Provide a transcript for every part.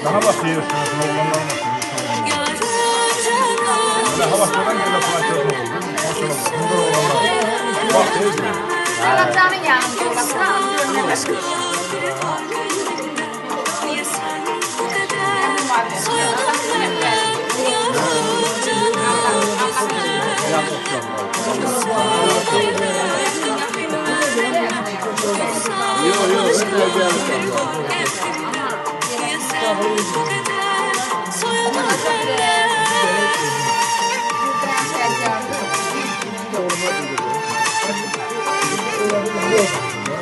Daha bakıyor şurasına oğlanlar nasıl? Böyle hava soran böyle kulakları oldu. Maşallah. Burada oğlanlar. Bak değil mi? Allah'ın yanında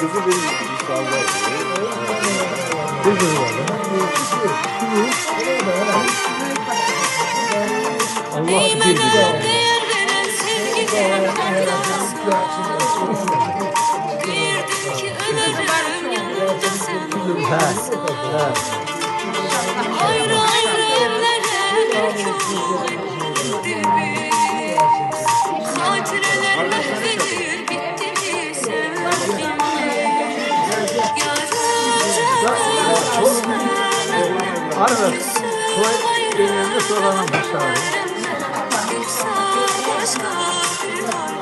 Kızı benim inşallah. Allah bir ayrı ayrı ellere küldü hatireler mahvedir bitti mi sevgilim Arada soy önemli soranın başları. yoksa başka bir var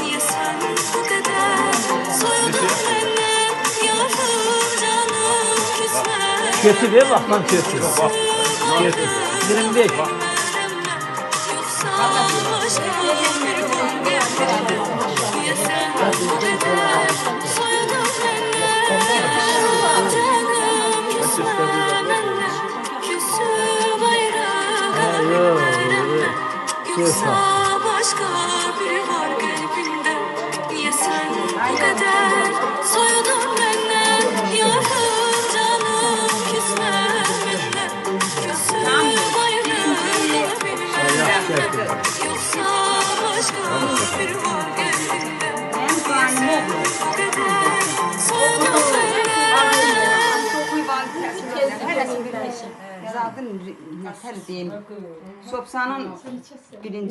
niye sen bu kadar soyundun benden yavrum canım küsme Kötü değil bak lan kötü. Bak. Kötü. 25. yoksa başka bir var niye sen bu kadar soyundun benden yavrum canım küsme küsü bayrağı yoksa başka biri var kalbinde niye sen bu kadar soyundun benden yavrum canım küsme benden küsü bayrağı yoksa başka biri var kalbinde niye sen bu kadar soyundun benden Zaten her diyeyim. Sopsanın birinci